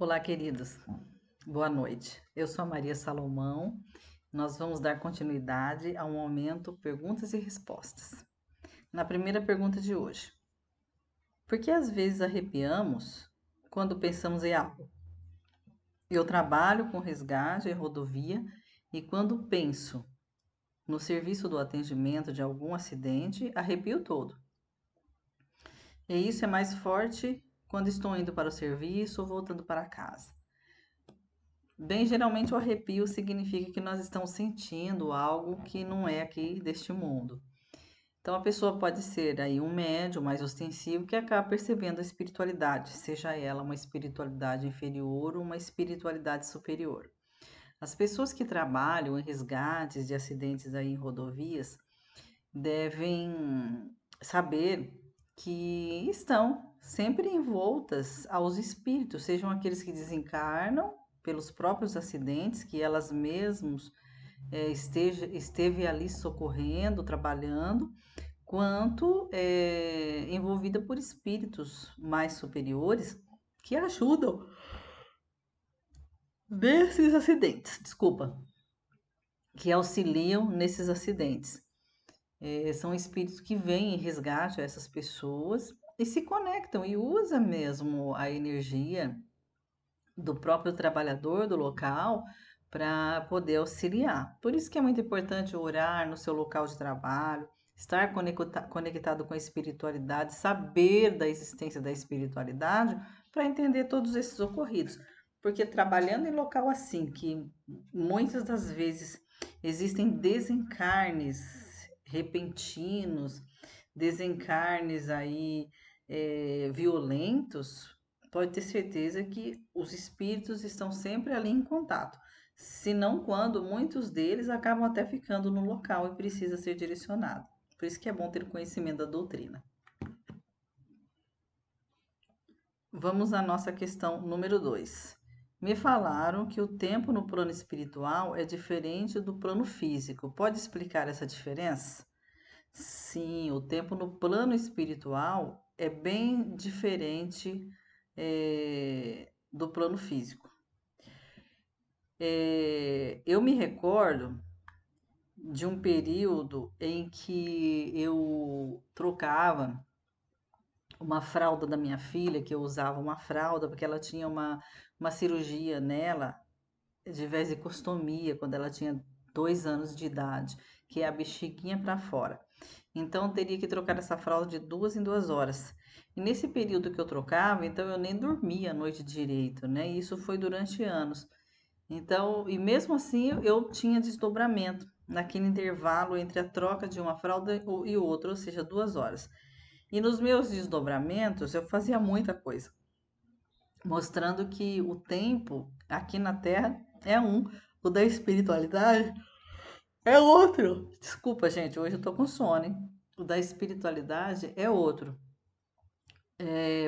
Olá, queridos. Boa noite. Eu sou a Maria Salomão. Nós vamos dar continuidade ao momento perguntas e respostas. Na primeira pergunta de hoje: por que às vezes arrepiamos quando pensamos em algo? Eu trabalho com resgate em rodovia e quando penso no serviço do atendimento de algum acidente, arrepio todo. E isso é mais forte quando estou indo para o serviço ou voltando para casa. Bem, geralmente o arrepio significa que nós estamos sentindo algo que não é aqui deste mundo. Então a pessoa pode ser aí um médium mais ostensivo que acaba percebendo a espiritualidade, seja ela uma espiritualidade inferior ou uma espiritualidade superior. As pessoas que trabalham em resgates de acidentes aí em rodovias devem saber que estão sempre envoltas aos espíritos, sejam aqueles que desencarnam pelos próprios acidentes que elas mesmas esteve ali socorrendo, trabalhando, quanto envolvida por espíritos mais superiores que ajudam nesses acidentes, desculpa, que auxiliam nesses acidentes. São espíritos que vêm em resgate a essas pessoas e se conectam e usam mesmo a energia do próprio trabalhador do local para poder auxiliar. Por isso que é muito importante orar no seu local de trabalho, estar conectado com a espiritualidade, saber da existência da espiritualidade para entender todos esses ocorridos. Porque trabalhando em local assim, que muitas das vezes existem desencarnes repentinos, desencarnes aí violentos, pode ter certeza que os espíritos estão sempre ali em contato. Se não quando muitos deles acabam até ficando no local e precisa ser direcionado. Por isso que é bom ter conhecimento da doutrina. Vamos à nossa questão número 2. Me falaram que o tempo no plano espiritual é diferente do plano físico. Pode explicar essa diferença? Sim, o tempo no plano espiritual é bem diferente do plano físico. Eu me recordo de um período em que eu trocava uma fralda da minha filha, que eu usava uma fralda, porque ela tinha uma cirurgia nela de vesicostomia, quando ela tinha 2 anos de idade, que é a bexiguinha para fora. Então, eu teria que trocar essa fralda de 2 em 2 horas. E nesse período que eu trocava, então eu nem dormia a noite direito, né? E isso foi durante anos. Então, e mesmo assim eu tinha desdobramento naquele intervalo entre a troca de uma fralda e outra, ou seja, 2 horas. E nos meus desdobramentos eu fazia muita coisa, mostrando que o tempo aqui na Terra é um, o da espiritualidade é outro. Desculpa, gente, hoje eu tô com sono, hein? O da espiritualidade é outro.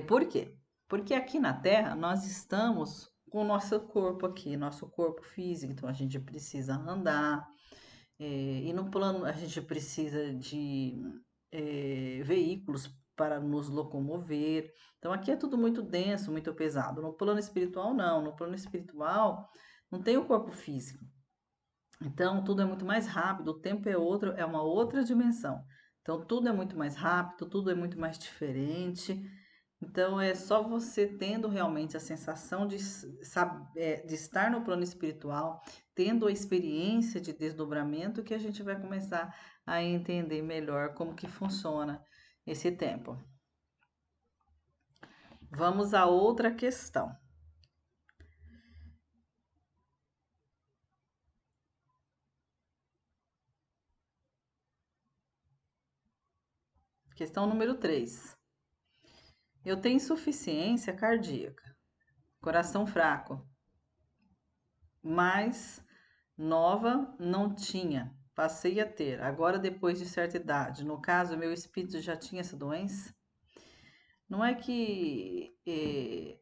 Por quê? Porque aqui na Terra nós estamos com o nosso corpo aqui, nosso corpo físico, então a gente precisa andar, e no plano a gente precisa de veículos para nos locomover. Então aqui é tudo muito denso, muito pesado. No plano espiritual, não. No plano espiritual não tem o corpo físico. Então tudo é muito mais rápido, o tempo é outro, é uma outra dimensão. Então tudo é muito mais rápido, tudo é muito mais diferente. Então é só você tendo realmente a sensação de estar no plano espiritual, tendo a experiência de desdobramento, que a gente vai começar a entender melhor como que funciona esse tempo. Vamos a outra questão. Questão número 3. Eu tenho insuficiência cardíaca, coração fraco, mas nova não tinha, passei a ter, agora depois de certa idade. No caso, meu espírito já tinha essa doença? Não é que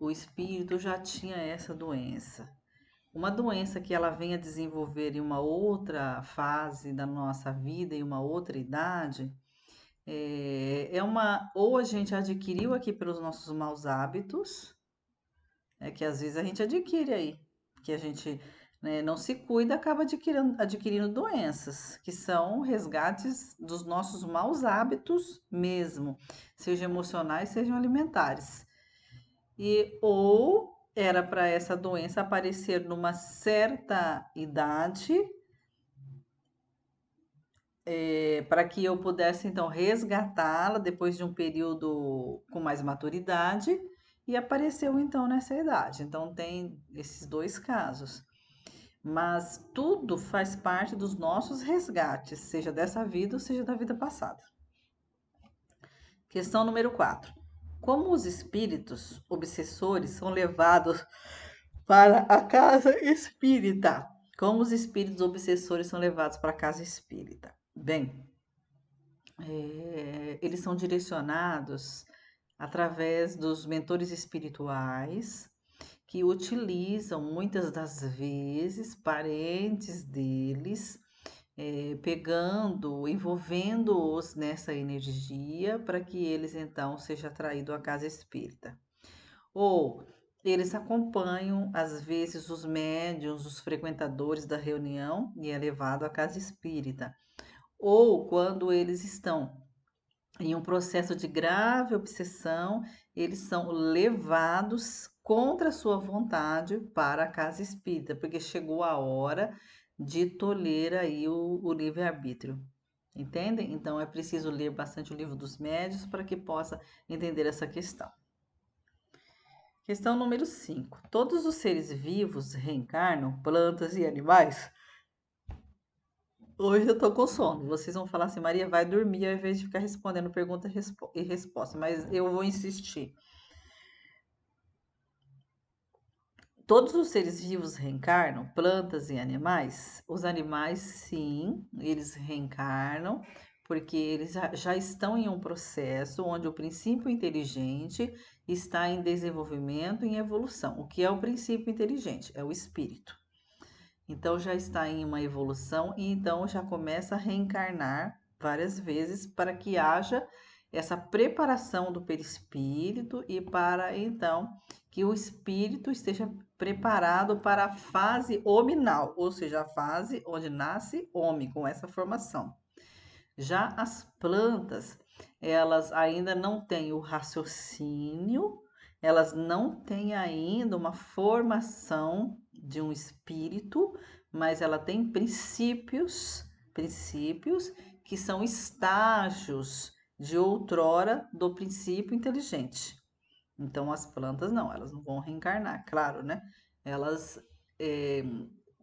o espírito já tinha essa doença. Uma doença que ela venha desenvolver em uma outra fase da nossa vida, em uma outra idade, ou a gente adquiriu aqui pelos nossos maus hábitos, É que às vezes a gente adquire aí, que a gente, né, não se cuida, acaba adquirindo doenças, que são resgates dos nossos maus hábitos mesmo, sejam emocionais, sejam alimentares. E ou era para essa doença aparecer numa certa idade, para que eu pudesse então resgatá-la depois de um período com mais maturidade, e apareceu então nessa idade. Então tem esses dois casos. Mas tudo faz parte dos nossos resgates, seja dessa vida ou seja da vida passada. Questão número 4. Como os espíritos obsessores são levados para a casa espírita? Como os espíritos obsessores são levados para a casa espírita? Bem, eles são direcionados através dos mentores espirituais que utilizam muitas das vezes parentes deles, pegando, envolvendo-os nessa energia para que eles então sejam atraídos à casa espírita. Ou eles acompanham, às vezes, os médiuns, os frequentadores da reunião e é levado à casa espírita. Ou quando eles estão em um processo de grave obsessão, eles são levados contra a sua vontade para a casa espírita, porque chegou a hora de tolher aí o livre-arbítrio. Entendem? Então é preciso ler bastante o livro dos médios para que possa entender essa questão. Questão número 5. Todos os seres vivos reencarnam, plantas e animais? Hoje eu tô com sono. Vocês vão falar assim, Maria, vai dormir ao invés de ficar respondendo pergunta e resposta, mas eu vou insistir. Todos os seres vivos reencarnam, plantas e animais? Os animais, sim, eles reencarnam, porque eles já estão em um processo onde o princípio inteligente está em desenvolvimento e em evolução. O que é o princípio inteligente? É o espírito. Então já está em uma evolução e então já começa a reencarnar várias vezes para que haja essa preparação do perispírito e para então que o espírito esteja preparado para a fase hominal, ou seja, a fase onde nasce homem com essa formação. Já as plantas, elas ainda não têm o raciocínio, elas não têm ainda uma formação de um espírito, mas ela tem princípios que são estágios de outrora do princípio inteligente. Então as plantas não, elas não vão reencarnar, claro, né? Elas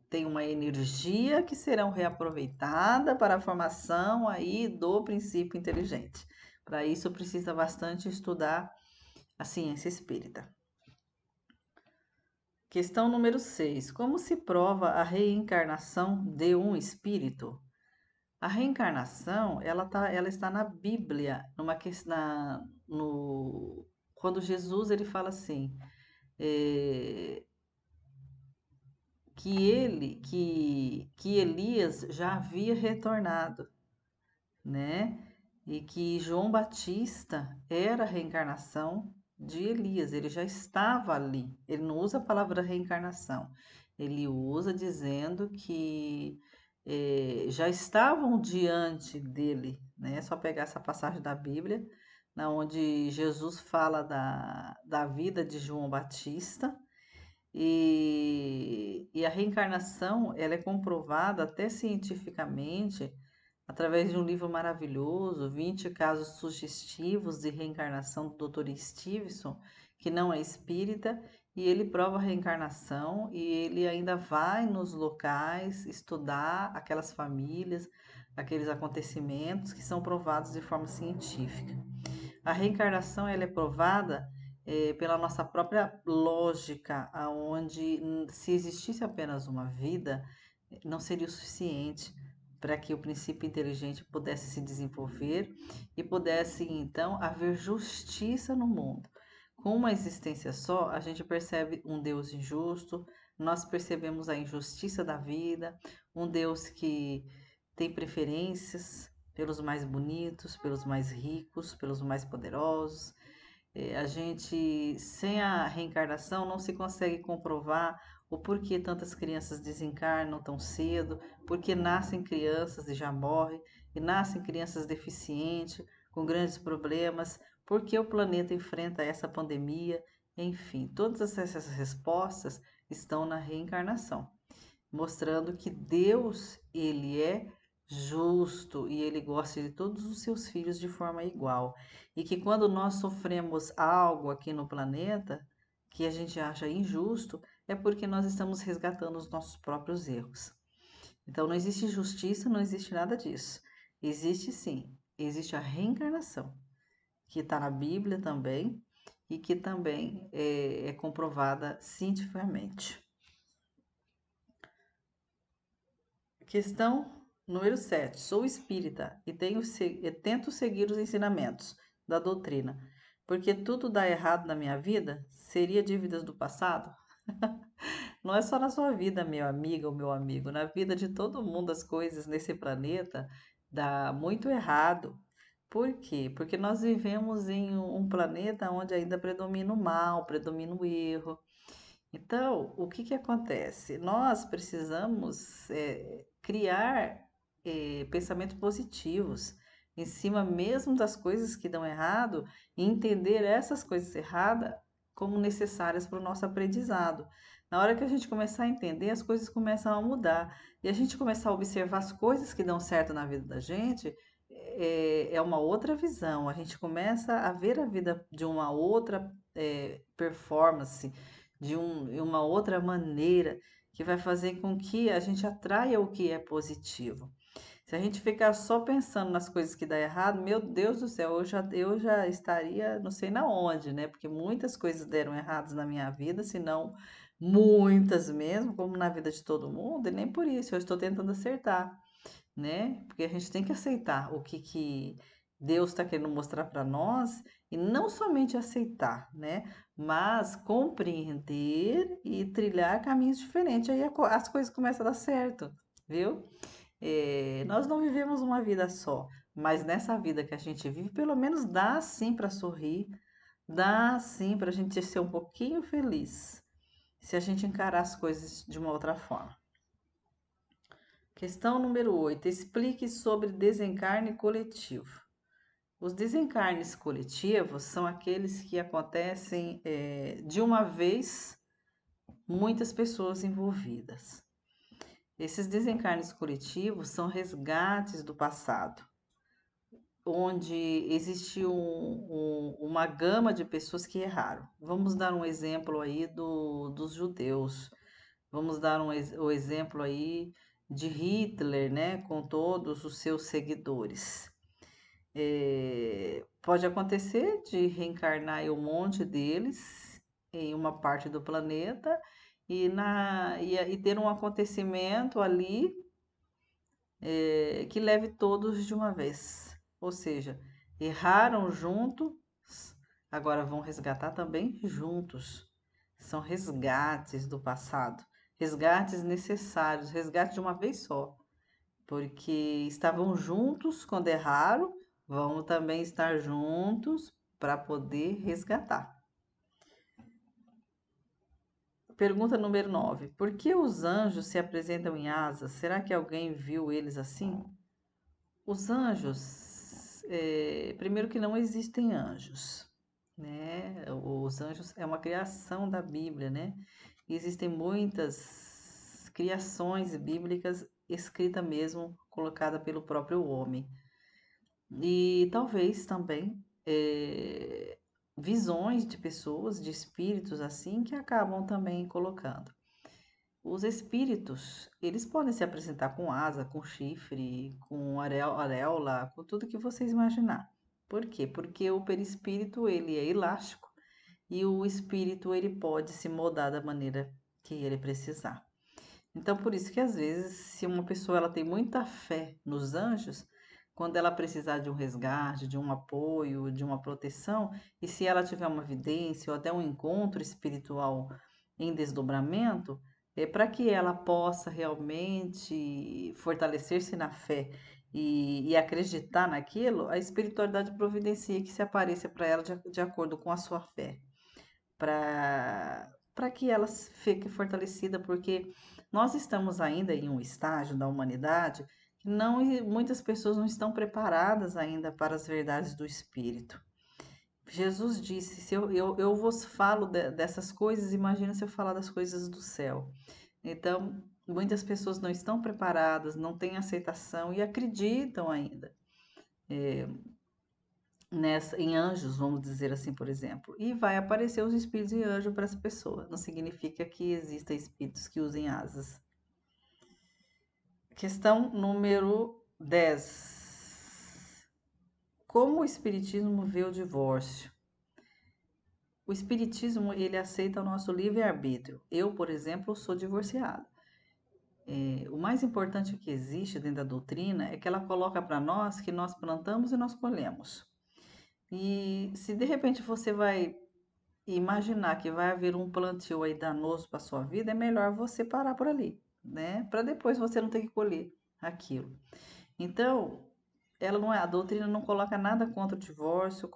têm uma energia que serão reaproveitada para a formação aí do princípio inteligente. Para isso precisa bastante estudar a ciência espírita. Questão número 6. Como se prova a reencarnação de um espírito? A reencarnação, ela está na Bíblia, quando Jesus ele fala assim, é, que Elias já havia retornado, né? E que João Batista era a reencarnação de Elias, ele já estava ali. Ele não usa a palavra reencarnação, ele usa dizendo que já estavam diante dele, né? É só pegar essa passagem da Bíblia, na onde Jesus fala da vida de João Batista. E a reencarnação, ela é comprovada até cientificamente através de um livro maravilhoso, 20 casos sugestivos de reencarnação do Dr. Stevenson, que não é espírita, e ele prova a reencarnação e ele ainda vai nos locais estudar aquelas famílias, aqueles acontecimentos que são provados de forma científica. A reencarnação ela é provada pela nossa própria lógica, aonde se existisse apenas uma vida, não seria o suficiente para que o princípio inteligente pudesse se desenvolver e pudesse então haver justiça no mundo. Com uma existência só, a gente percebe um Deus injusto, nós percebemos a injustiça da vida, um Deus que tem preferências pelos mais bonitos, pelos mais ricos, pelos mais poderosos. A gente, sem a reencarnação, não se consegue comprovar o porquê tantas crianças desencarnam tão cedo, porque nascem crianças e já morrem, e nascem crianças deficientes, com grandes problemas, porque o planeta enfrenta essa pandemia, enfim, todas essas respostas estão na reencarnação, mostrando que Deus, ele é justo e ele gosta de todos os seus filhos de forma igual. E que quando nós sofremos algo aqui no planeta que a gente acha injusto, é porque nós estamos resgatando os nossos próprios erros. Então não existe justiça, não existe nada disso. Existe sim, existe a reencarnação, que está na Bíblia também e que também é comprovada cientificamente. Questão número 7. Sou espírita e tento seguir os ensinamentos da doutrina, porque tudo dá errado na minha vida? Seria dívidas do passado? Não é só na sua vida, meu amigo ou meu amigo, na vida de todo mundo as coisas nesse planeta dá muito errado. Por quê? Porque nós vivemos em um planeta onde ainda predomina o mal, predomina o erro. Então, o que que acontece? Nós precisamos criar pensamentos positivos em cima mesmo das coisas que dão errado e entender essas coisas erradas como necessárias para o nosso aprendizado. Na hora que a gente começar a entender, as coisas começam a mudar e a gente começar a observar as coisas que dão certo na vida da gente, é uma outra visão. A gente começa a ver a vida de uma outra performance, de uma outra maneira, que vai fazer com que a gente atraia o que é positivo. Se a gente ficar só pensando nas coisas que dá errado, meu Deus do céu, eu já estaria não sei na onde, né? Porque muitas coisas deram erradas na minha vida, se não muitas mesmo, como na vida de todo mundo, e nem por isso eu estou tentando acertar, né? Porque a gente tem que aceitar o que Deus está querendo mostrar para nós e não somente aceitar, né? Mas compreender e trilhar caminhos diferentes. Aí as coisas começam a dar certo, viu? Nós não vivemos uma vida só, mas nessa vida que a gente vive, pelo menos dá sim para sorrir, dá sim para a gente ser um pouquinho feliz, se a gente encarar as coisas de uma outra forma. Questão número 8. Explique sobre desencarne coletivo. Os desencarnes coletivos são aqueles que acontecem de uma vez, muitas pessoas envolvidas. Esses desencarnes coletivos são resgates do passado, onde existiu uma gama de pessoas que erraram. Vamos dar um exemplo aí dos judeus. Vamos dar o exemplo aí de Hitler, né, com todos os seus seguidores. Pode acontecer de reencarnar um monte deles em uma parte do planeta e ter um acontecimento ali que leve todos de uma vez. Ou seja, erraram juntos, agora vão resgatar também juntos. São resgates do passado, resgates necessários, resgate de uma vez só, porque estavam juntos quando erraram, vão também estar juntos para poder resgatar. Pergunta número 9. Por que os anjos se apresentam em asas? Será que alguém viu eles assim? Os anjos, primeiro que não existem anjos, né? Os anjos é uma criação da Bíblia, né? E existem muitas criações bíblicas escritas mesmo, colocada pelo próprio homem. E talvez também visões de pessoas, de espíritos assim, que acabam também colocando. Os espíritos, eles podem se apresentar com asa, com chifre, com areola, com tudo que vocês imaginar. Por quê? Porque o perispírito, ele é elástico e o espírito, ele pode se moldar da maneira que ele precisar. Então, por isso que às vezes, se uma pessoa ela tem muita fé nos anjos, quando ela precisar de um resgate, de um apoio, de uma proteção, e se ela tiver uma vidência ou até um encontro espiritual em desdobramento, é para que ela possa realmente fortalecer-se na fé e acreditar naquilo, a espiritualidade providencia que se apareça para ela de acordo com a sua fé, para que ela fique fortalecida, porque nós estamos ainda em um estágio da humanidade que não, muitas pessoas não estão preparadas ainda para as verdades do Espírito. Jesus disse: se eu vos falo dessas coisas, imagina se eu falar das coisas do céu. Então, muitas pessoas não estão preparadas, não têm aceitação e acreditam ainda em anjos, vamos dizer assim, por exemplo. E vai aparecer os espíritos de anjo para essa pessoa. Não significa que existam espíritos que usem asas. Questão número 10. Como o espiritismo vê o divórcio? O espiritismo, ele aceita o nosso livre-arbítrio. Eu, por exemplo, sou divorciada. O mais importante que existe dentro da doutrina é que ela coloca para nós que nós plantamos e nós colhemos. E se de repente você vai imaginar que vai haver um plantio aí danoso para sua vida, é melhor você parar por ali, né? Para depois você não ter que colher aquilo. Então, ela não é, a doutrina não coloca nada contra o divórcio,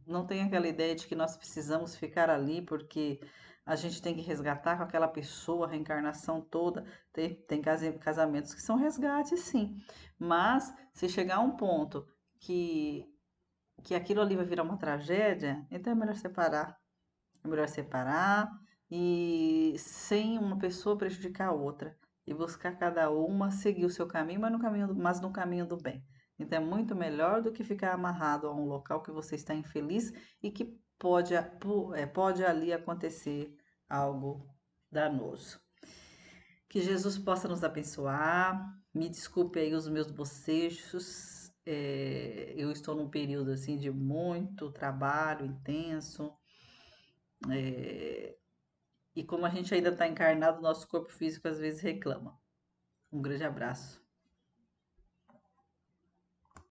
não tem aquela ideia de que nós precisamos ficar ali porque a gente tem que resgatar com aquela pessoa a reencarnação toda. Tem casamentos que são resgates, sim, mas se chegar a um ponto que, que aquilo ali vai virar uma tragédia, então é melhor separar. É melhor separar e sem uma pessoa prejudicar a outra e buscar cada uma seguir o seu caminho, mas no caminho do bem. Então é muito melhor do que ficar amarrado a um local que você está infeliz e que pode ali acontecer algo danoso. Que Jesus possa nos abençoar. Me desculpe aí os meus bocejos. Eu estou num período assim de muito trabalho intenso. E como a gente ainda está encarnado, nosso corpo físico às vezes reclama. Um grande abraço.